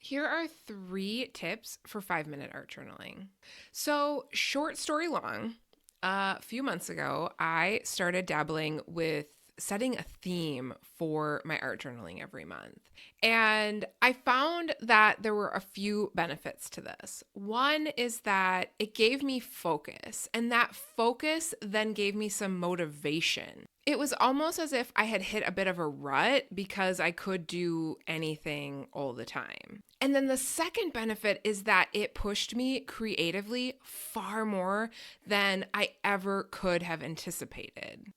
Here are 3 tips for 5-minute art journaling. So, short story long, a few months ago, I started dabbling with setting a theme for my art journaling every month. And I found that there were a few benefits to this. One is that it gave me focus, and that focus then gave me some motivation. It was almost as if I had hit a bit of a rut because I could do anything all the time. And then the second benefit is that it pushed me creatively far more than I ever could have anticipated.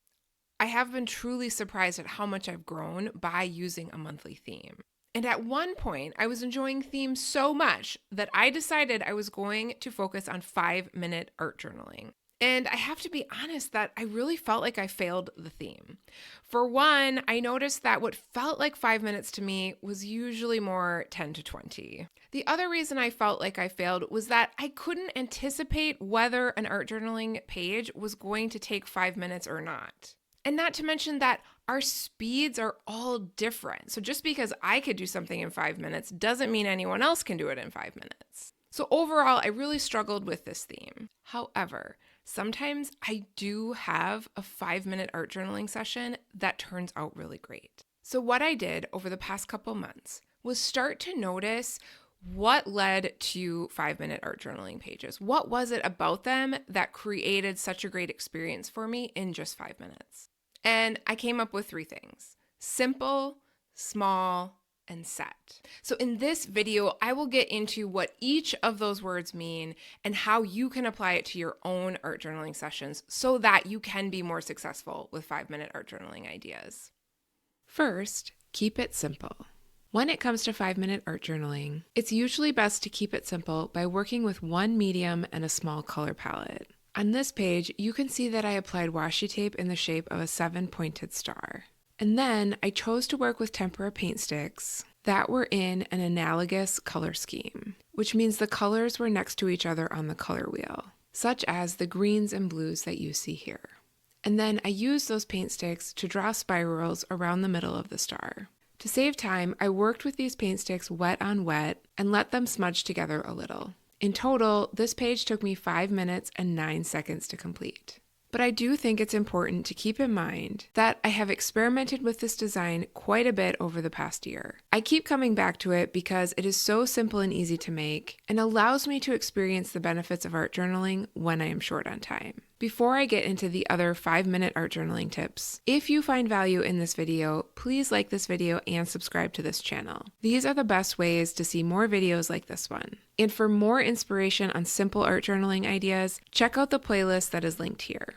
I have been truly surprised at how much I've grown by using a monthly theme. And at one point, I was enjoying themes so much that I decided I was going to focus on 5-minute art journaling. And I have to be honest that I really felt like I failed the theme. For one, I noticed that what felt like 5 minutes to me was usually more 10 to 20. The other reason I felt like I failed was that I couldn't anticipate whether an art journaling page was going to take 5 minutes or not. And not to mention that our speeds are all different. So just because I could do something in 5 minutes doesn't mean anyone else can do it in 5 minutes. So overall, I really struggled with this theme. However, sometimes I do have a 5-minute art journaling session that turns out really great. So what I did over the past couple months was start to notice what led to 5-minute art journaling pages. What was it about them that created such a great experience for me in just 5 minutes? And I came up with 3 things: simple, small, and set. So in this video, I will get into what each of those words mean and how you can apply it to your own art journaling sessions so that you can be more successful with 5-minute art journaling ideas. First, keep it simple. When it comes to 5-minute art journaling, it's usually best to keep it simple by working with one medium and a small color palette. On this page, you can see that I applied washi tape in the shape of a 7-pointed star. And then I chose to work with tempera paint sticks that were in an analogous color scheme, which means the colors were next to each other on the color wheel, such as the greens and blues that you see here. And then I used those paint sticks to draw spirals around the middle of the star. To save time, I worked with these paint sticks wet on wet and let them smudge together a little. In total, this page took me 5 minutes and 9 seconds to complete. But I do think it's important to keep in mind that I have experimented with this design quite a bit over the past year. I keep coming back to it because it is so simple and easy to make and allows me to experience the benefits of art journaling when I am short on time. Before I get into the other 5-minute art journaling tips, if you find value in this video, please like this video and subscribe to this channel. These are the best ways to see more videos like this one. And for more inspiration on simple art journaling ideas, check out the playlist that is linked here.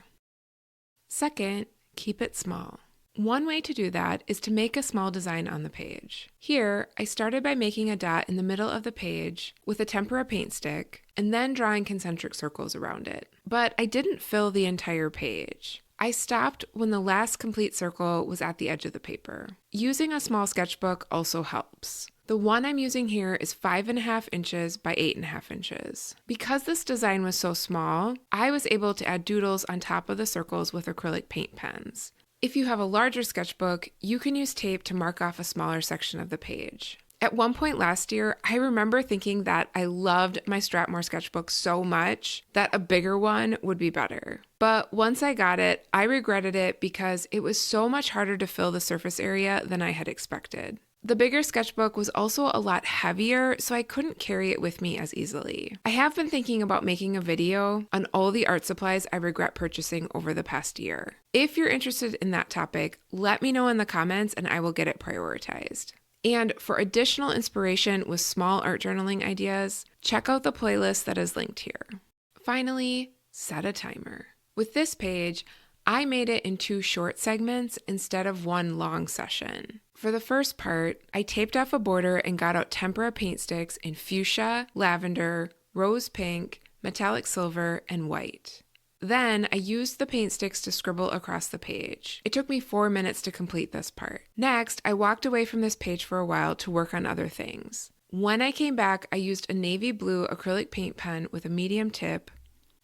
Second, keep it small. One way to do that is to make a small design on the page. Here, I started by making a dot in the middle of the page with a tempera paint stick and then drawing concentric circles around it. But I didn't fill the entire page. I stopped when the last complete circle was at the edge of the paper. Using a small sketchbook also helps. The one I'm using here is 5.5 inches by 8.5 inches. Because this design was so small, I was able to add doodles on top of the circles with acrylic paint pens. If you have a larger sketchbook, you can use tape to mark off a smaller section of the page. At one point last year, I remember thinking that I loved my Strathmore sketchbook so much that a bigger one would be better. But once I got it, I regretted it because it was so much harder to fill the surface area than I had expected. The bigger sketchbook was also a lot heavier, so I couldn't carry it with me as easily. I have been thinking about making a video on all the art supplies I regret purchasing over the past year. If you're interested in that topic, let me know in the comments and I will get it prioritized. And for additional inspiration with small art journaling ideas, check out the playlist that is linked here. Finally, set a timer. With this page, I made it in 2 short segments instead of 1 long session. For the first part, I taped off a border and got out tempera paint sticks in fuchsia, lavender, rose pink, metallic silver, and white. Then I used the paint sticks to scribble across the page. It took me 4 minutes to complete this part. Next, I walked away from this page for a while to work on other things. When I came back, I used a navy blue acrylic paint pen with a medium tip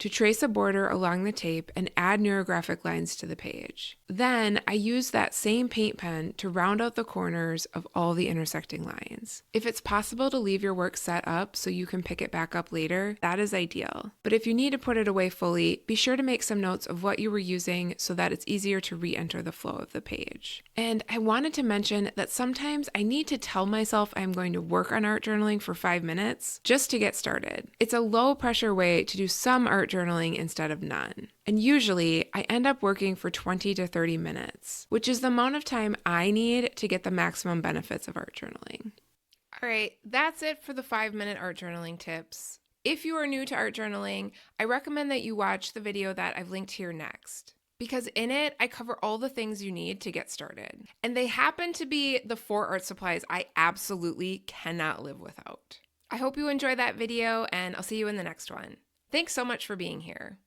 to trace a border along the tape and add neurographic lines to the page. Then I use that same paint pen to round out the corners of all the intersecting lines. If it's possible to leave your work set up so you can pick it back up later, that is ideal. But if you need to put it away fully, be sure to make some notes of what you were using so that it's easier to re-enter the flow of the page. And I wanted to mention that sometimes I need to tell myself I'm going to work on art journaling for 5 minutes just to get started. It's a low pressure way to do some art journaling instead of none. And usually I end up working for 20 to 30 minutes, which is the amount of time I need to get the maximum benefits of art journaling. All right, that's it for the 5-minute art journaling tips. If you are new to art journaling, I recommend that you watch the video that I've linked here next, because in it, I cover all the things you need to get started. And they happen to be the 4 art supplies I absolutely cannot live without. I hope you enjoyed that video, and I'll see you in the next one. Thanks so much for being here.